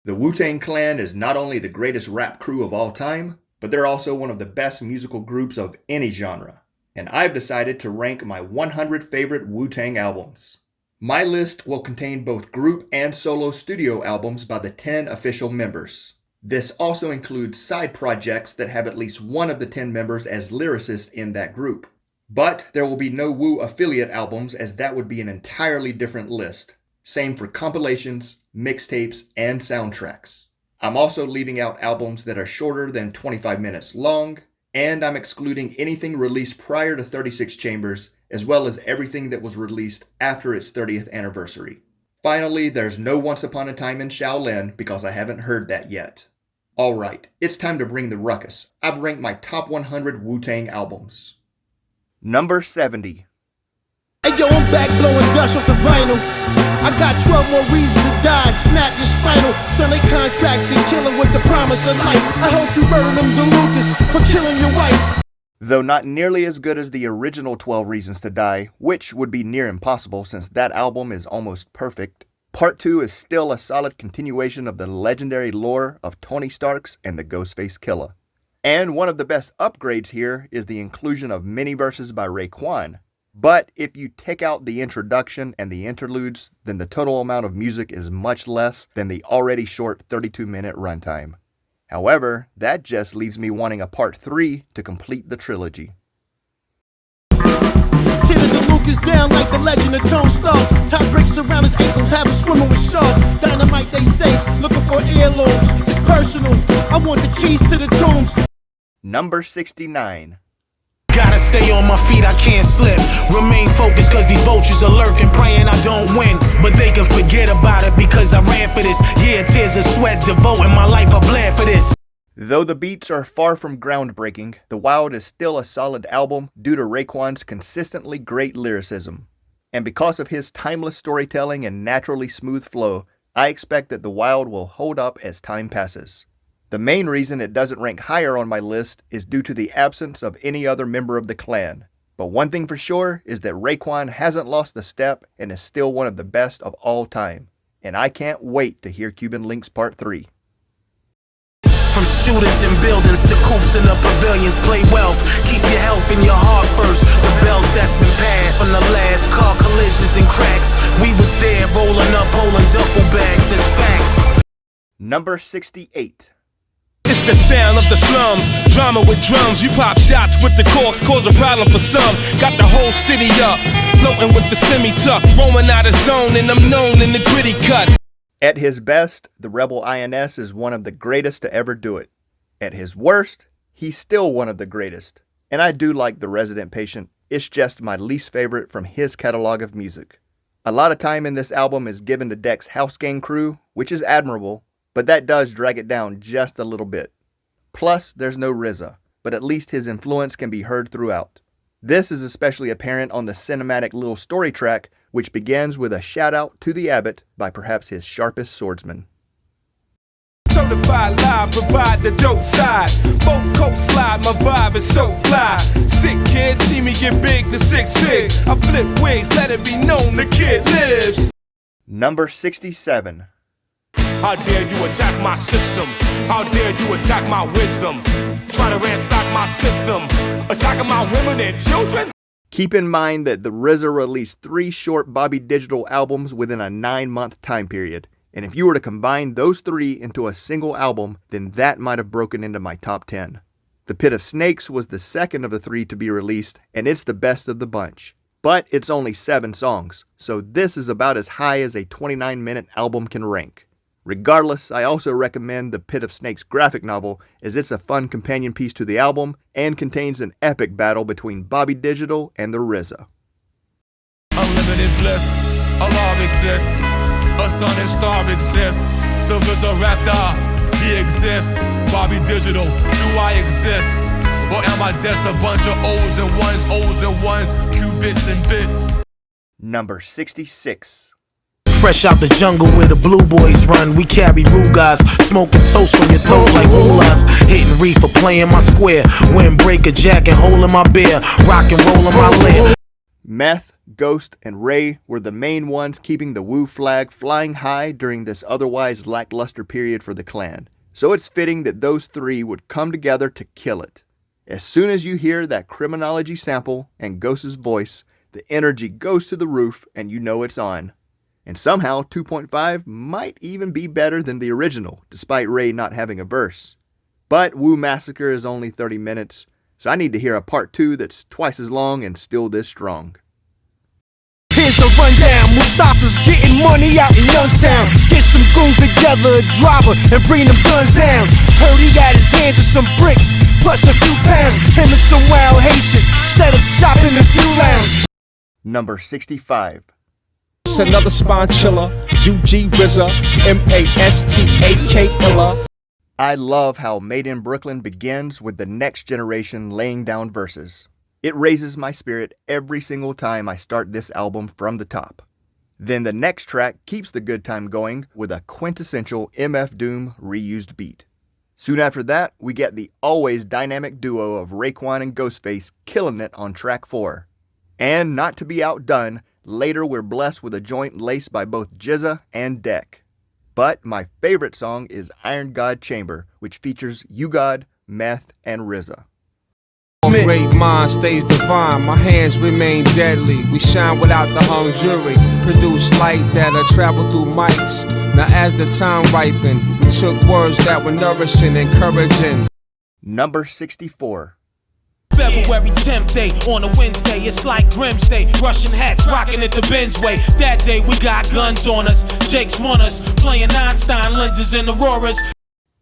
The Wu-Tang Clan is not only the greatest rap crew of all time, but they're also one of the best musical groups of any genre. And I've decided to rank my 100 favorite Wu-Tang albums. My list will contain both group and solo studio albums by the 10 official members. This also includes side projects that have at least one of the 10 members as lyricists in that group. But there will be no Wu affiliate albums, as that would be an entirely different list. Same for compilations, mixtapes, and soundtracks. I'm also leaving out albums that are shorter than 25 minutes long, and I'm excluding anything released prior to 36 Chambers, as well as everything that was released after its 30th anniversary. Finally, there's no Once Upon a Time in Shaolin because I haven't heard that yet. Alright, it's time to bring the ruckus. I've ranked my top 100 Wu-Tang albums. Number 70. Hey yo, I'm back blowing dust off the vinyl. I got 12 more reasons to die, snap your spinal. Son, they contracted Killa with the promise of life. I hope you murder them DeLucas for killing your wife. Though not nearly as good as the original 12 Reasons to Die, which would be near impossible since that album is almost perfect, Part 2 is still a solid continuation of the legendary lore of Tony Starks and the Ghostface Killah. And one of the best upgrades here is the inclusion of mini verses by Raekwon. But if you take out the introduction and the interludes, then the total amount of music is much less than the already short 32-minute runtime. However, that just leaves me wanting a part 3 to complete the trilogy. Titted the Lucas down like the legend of Tone Stars. Tie breaks around his ankles, have him swimming with sharks. Dynamite they safe, looking for heirlooms. It's personal, I want the keys to the tombs. Number 69. Gotta stay on my feet, I can't slip. Remain focused cause these vultures are lurking, praying I don't win. But they can forget about it because I ran for this. Yeah, tears of sweat, devoting my life, I bled for this. Though the beats are far from groundbreaking, The Wild is still a solid album due to Raekwon's consistently great lyricism. And because of his timeless storytelling and naturally smooth flow, I expect that The Wild will hold up as time passes. The main reason it doesn't rank higher on my list is due to the absence of any other member of the clan. But one thing for sure is that Raekwon hasn't lost a step and is still one of the best of all time. And I can't wait to hear Cuban Links Part 3. From shooters in buildings to coops in the pavilions, play wealth, keep your health in your heart first. The belts that's been passed from the last car collisions and cracks. We was there rolling up, holding duffel bags, there's facts. Number 68. It's the sound of the slums, drama with drums. You pop shots with the corks, cause a problem for some. Got the whole city up, floating with the semi-tuck, roaming out of zone, and I'm known in the gritty cuts. At his best, the Rebel INS is one of the greatest to ever do it. At his worst, he's still one of the greatest. And I do like The Resident Patient, it's just my least favorite from his catalog of music. A lot of time in this album is given to Deck's house gang crew, which is admirable, but that does drag it down just a little bit. Plus, there's no RZA, but at least his influence can be heard throughout. This is especially apparent on the cinematic little story track, which begins with a shout out to the Abbot by perhaps his sharpest swordsman. Certified live, provide the dope side. Both coast slide, my vibe is so fly. Sick kids see me get big to 6 figs. I flip wigs, let it be known the kid lives. Number 67. How dare you attack my system? How dare you attack my wisdom? Try to ransack my system, attacking my women and children? Keep in mind that the RZA released 3 short Bobby Digital albums within a 9-month time period. And if you were to combine those 3 into a single album, then that might have broken into my top 10. The Pit of Snakes was the second of the 3 to be released, and it's the best of the bunch. But it's only 7 songs, so this is about as high as a 29-minute album can rank. Regardless, I also recommend the Pit of Snakes graphic novel, as it's a fun companion piece to the album and contains an epic battle between Bobby Digital and the RZA. Unlimited bliss, alarm exists, a sun and star exists, the RZA raptor, he exists. Bobby Digital, do I exist? Or am I just a bunch of O's and ones, qubits and bits? Number 66. Fresh out the jungle where the blue boys run, we carry Rugas, smoking toast on your throat like Killahs. Hitting reefer, playing my square, windbreaker jacket, holding my beer, rock and rolling my lair. Meth, Ghost, and Ray were the main ones keeping the Wu flag flying high during this otherwise lackluster period for the clan, so it's fitting that those three would come together to kill it. As soon as you hear that criminology sample and Ghost's voice, the energy goes to the roof and you know it's on. And somehow 2.5 might even be better than the original, despite Ray not having a verse. But Wu-Massacre is only 30 minutes, so I need to hear a part 2 that's twice as long and still this strong. Here's the rundown. Mustafa's getting money out in Youngstown. Get some goons together, a driver, and bring them guns down. Heard he got his hands on some bricks, plus a few pounds. Him and some wild Haitians set up shop in the thru lounge. Number 65. It's another spine chiller. UG RZA, Masta Killa. I love how Made in Brooklyn begins with the next generation laying down verses. It raises my spirit every single time I start this album from the top. Then the next track keeps the good time going with a quintessential MF Doom reused beat. Soon after that, we get the always dynamic duo of Raekwon and Ghostface killing it on track 4. And not to be outdone, later we're blessed with a joint laced by both GZA and Deck. But my favorite song is Iron God Chamber, which features Younge, Meth, and RZA. Great mind stays divine, my hands remain deadly. We shine without the hung jury, produce light that'll travel through mics. Now as the time ripened, we took words that were nourishing, encouraging. Number 64. February 10th day on a Wednesday, it's like Grimsday. Russian hats rocking at the Benz way. That day we got guns on us, Jake's want us, playing Einstein lenses and Auroras.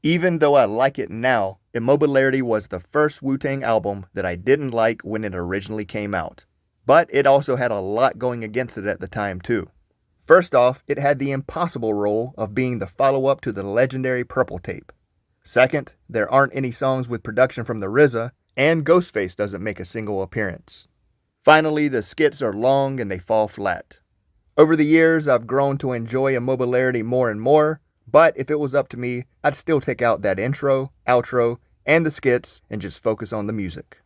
Even though I like it now, Immobilarity was the first Wu-Tang album that I didn't like when it originally came out. But it also had a lot going against it at the time too. First off, it had the impossible role of being the follow-up to the legendary Purple Tape. Second, there aren't any songs with production from the RZA, and Ghostface doesn't make a single appearance. Finally, the skits are long and they fall flat. Over the years, I've grown to enjoy Immobilarity more and more, but if it was up to me, I'd still take out that intro, outro, and the skits and just focus on the music.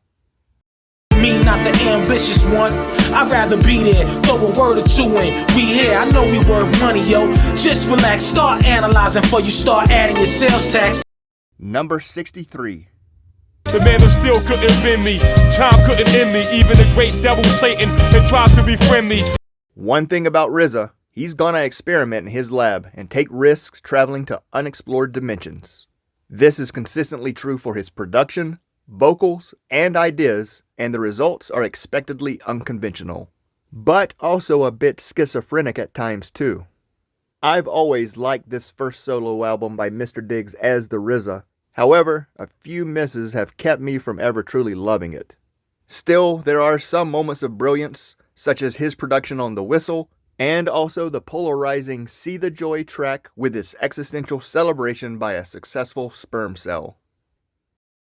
Me, not the ambitious one. I'd rather be there, throw a word or two in. We here, I know we worth money, yo. Just relax, start analyzing before you start adding your sales tax. Number 63. The man of steel couldn't bend me, time couldn't end me. Even the great devil Satan had tried to befriend me. One thing about RZA, he's gonna experiment in his lab and take risks traveling to unexplored dimensions. This is consistently true for his production, vocals, and ideas, and the results are expectedly unconventional, but also a bit schizophrenic at times too. I've always liked this first solo album by Mr. Diggs as the RZA. However, a few misses have kept me from ever truly loving it. Still, there are some moments of brilliance, such as his production on The Whistle, and also the polarizing See the Joy track with its existential celebration by a successful sperm cell.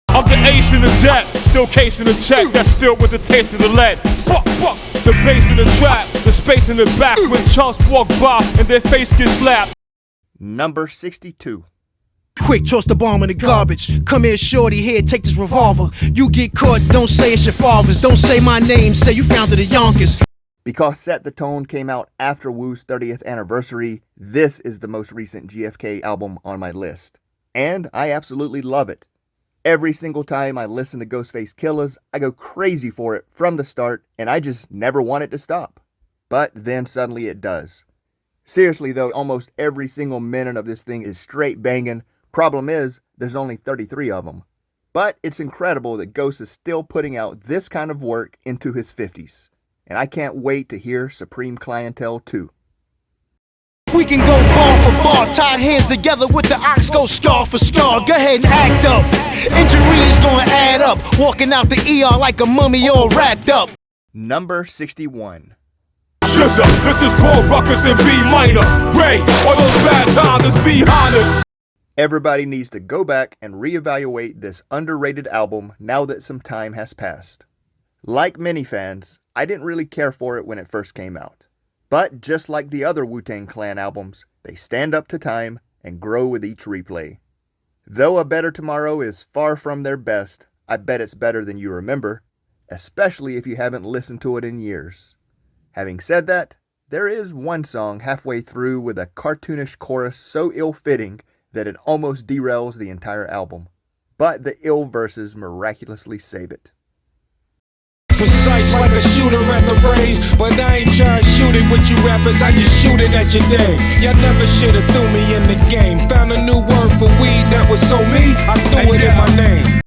I'm the ace in the deck, still casing the check that's filled with the taste of the lead. Fuck, fuck, the bass in the trap, the space in the back when chumps walk by and their face gets slapped. Number 62. Quick, toss the bomb in the garbage. Come here, shorty, here, take this revolver. You get caught, don't say it's your father's. Don't say my name, say you founded the Yonkers. Because Set the Tone came out after Wu's 30th anniversary, this is the most recent GFK album on my list. And I absolutely love it. Every single time I listen to Ghostface Killahs, I go crazy for it from the start, and I just never want it to stop. But then suddenly it does. Seriously though, almost every single minute of this thing is straight banging. Problem is, there's only 33 of them. But it's incredible that Ghost is still putting out this kind of work into his 50s. And I can't wait to hear Supreme Clientele 2. We can go bar for bar, tie hands together with the ox, go scar for scar. Go ahead and act up. Injuries gonna add up. Walking out the ER like a mummy all wrapped up. Number 61. SZA, this is called Ruckus in B minor. Ray, all those bad times is behind us. Everybody needs to go back and reevaluate this underrated album now that some time has passed. Like many fans, I didn't really care for it when it first came out. But just like the other Wu-Tang Clan albums, they stand up to time and grow with each replay. Though A Better Tomorrow is far from their best, I bet it's better than you remember. especially if you haven't listened to it in years. Having said that, there is one song halfway through with a cartoonish chorus so ill-fitting that it almost derails the entire album. But the ill verses miraculously save it. Precise like a shooter at the range, but I ain't trying to shoot it with you rappers, I just shoot it at your name. Y'all never should've threw me in the game. Found a new word for weed that was so me, I threw it in my name.